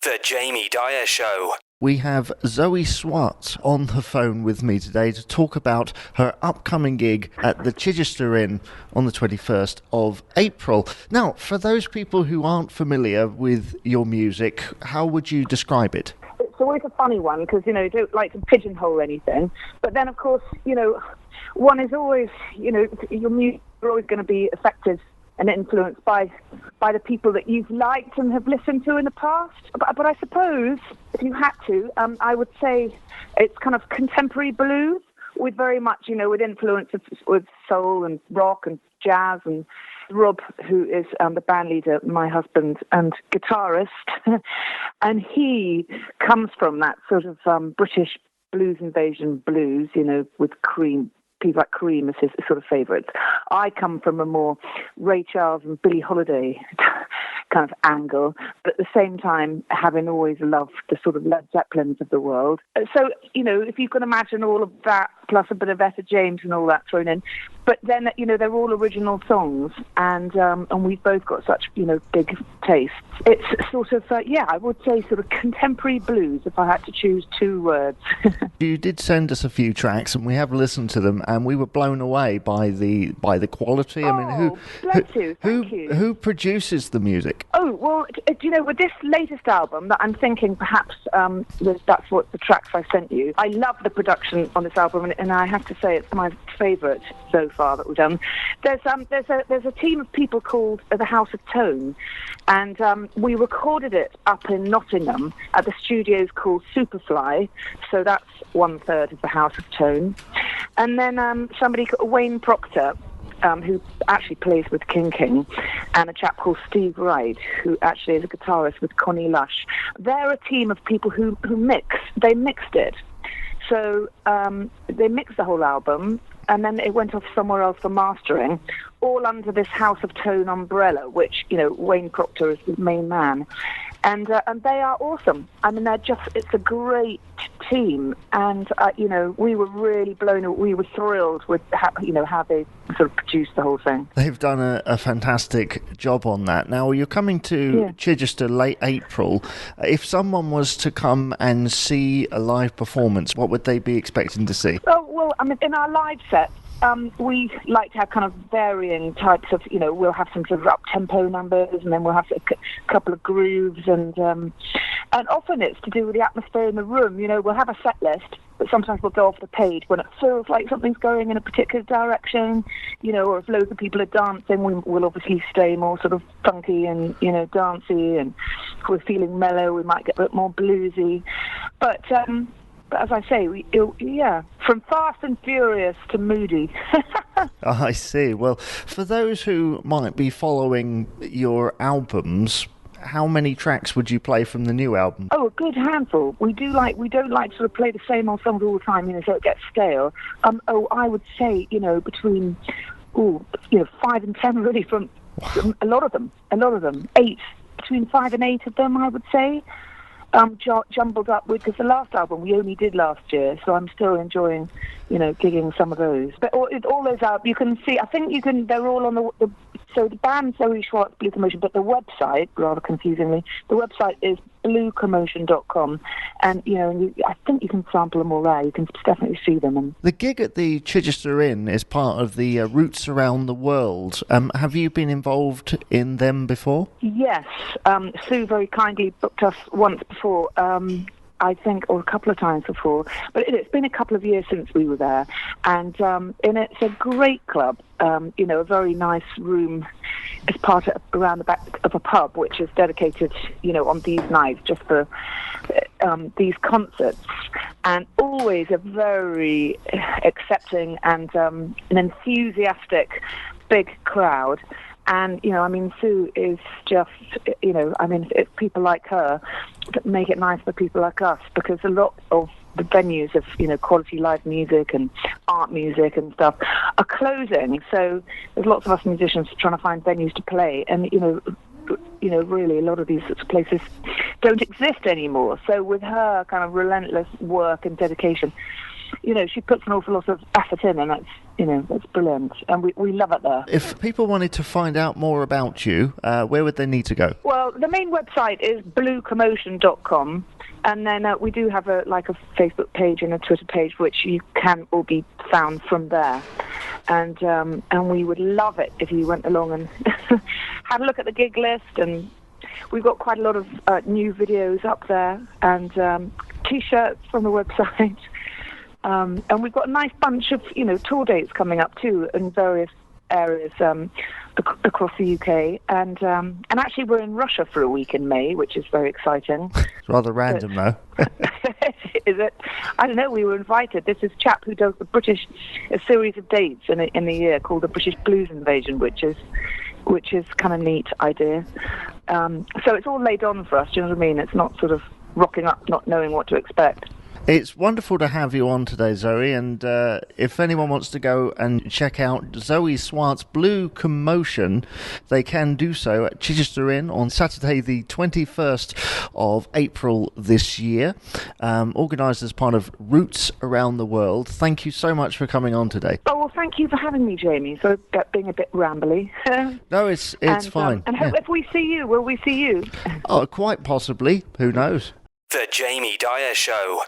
The Jamie Dyer Show. We have Zoe Schwartz on the phone with me today to talk about her upcoming gig at the Chichester Inn on the 21st of April. Now, for those people who aren't familiar with your music, how would you describe it? It's always a funny one because, you don't like to pigeonhole anything. But then, of course, one is always, your music is always going to be affected and influenced by the people that you've liked and have listened to in the past. But I suppose, if you had to, I would say it's kind of contemporary blues with very much, with influence with soul and rock and jazz. And Rob, who is the band leader, my husband, and guitarist, and he comes from that sort of British blues invasion blues, with Cream. People like Cream as his sort of favourites. I come from a more Ray Charles and Billie Holiday kind of angle, but at the same time having always loved the sort of Led Zeppelins of the world. So, if you can imagine all of that, plus a bit of Etta James and all that thrown in, but then, they're all original songs, and we've both got such, big tastes. It's sort of, I would say sort of contemporary blues, if I had to choose two words. You did send us a few tracks, and we have listened to them, and we were blown away by the quality. Thank you. Who produces the music? Oh, well, with this latest album, that I'm thinking perhaps that's what the tracks I sent you. I love the production on this album, and I have to say it's my favourite so far that we've done. There's a team of people called the House of Tone, and we recorded it up in Nottingham at the studios called Superfly, so that's 1/3 of the House of Tone. And then somebody called Wayne Proctor, who actually plays with King, and a chap called Steve Wright, who actually is a guitarist with Connie Lush. They're a team of people who mix. They mixed it. So they mixed the whole album, and then it went off somewhere else for mastering, all under this House of Tone umbrella, which, Wayne Proctor is the main man. And they are awesome. I mean, it's a great team. And, we were really we were thrilled with how they sort of produced the whole thing. They've done a fantastic job on that. Now, you're coming to Chichester late April. If someone was to come and see a live performance, what would they be expecting to see? Oh, well, I mean, in our live set, we like to have kind of varying types of, we'll have some sort of up-tempo numbers, and then we'll have a couple of grooves, and often it's to do with the atmosphere in the room. We'll have a set list, but sometimes we'll go off the page when it feels like something's going in a particular direction, or if loads of people are dancing, we'll obviously stay more sort of funky and, dancey, and if we're feeling mellow, we might get a bit more bluesy. But as I say, from Fast and Furious to Moody. I see. Well, for those who might be following your albums, how many tracks would you play from the new album? Oh, a good handful. We don't like to sort of play the same old songs all the time, so it gets stale. I would say, between 5 and 10 really, from a lot of them. 8, between 5 and 8 of them, I would say. Jumbled up with, because the last album we only did last year, so I'm still enjoying, gigging some of those. But all those out, you can see, I think they're all on so the band Zoe Schwartz, Blue Commotion, but the website, rather confusingly, the website is bluecommotion.com, and I think you can sample them all there. You can definitely see them. And the gig at the Chichester Inn is part of the Roots Around the World. Have you been involved in them before? Yes, Sue very kindly booked us once before. I think, or a couple of times before, but it's been a couple of years since we were there, and it's a great club, a very nice room as part of around the back of a pub, which is dedicated, on these nights just for these concerts, and always a very accepting and an enthusiastic big crowd. And, Sue is just, it's people like her that make it nice for people like us, because a lot of the venues of, quality live music and art music and stuff are closing. So there's lots of us musicians trying to find venues to play. And, really a lot of these sorts of places don't exist anymore. So with her kind of relentless work and dedication, she puts an awful lot of effort in, and that's brilliant, and we love it there. If people wanted to find out more about you, where would they need to go? Well, the main website is bluecommotion.com, and then we do have a Facebook page and a Twitter page, which you can all be found from there. And we would love it if you went along and had a look at the gig list, and we've got quite a lot of new videos up there, and T-shirts from the website. And we've got a nice bunch of, tour dates coming up too in various areas across the UK. And actually we're in Russia for a week in May, which is very exciting. It's rather random, though. Is it? I don't know. We were invited. This is a chap who does a series of dates in a year called the British Blues Invasion, which is kind of neat idea. So it's all laid on for us. Do you know what I mean? It's not sort of rocking up, not knowing what to expect. It's wonderful to have you on today, Zoe, and if anyone wants to go and check out Zoe Schwartz Blue Commotion, they can do so at Chichester Inn on Saturday the 21st of April this year, organised as part of Roots Around the World. Thank you so much for coming on today. Oh, well, thank you for having me, Jamie, so being a bit rambly. No, it's fine. And hope if we see you, will we see you? Oh, quite possibly. Who knows? The Jamie Dyer Show.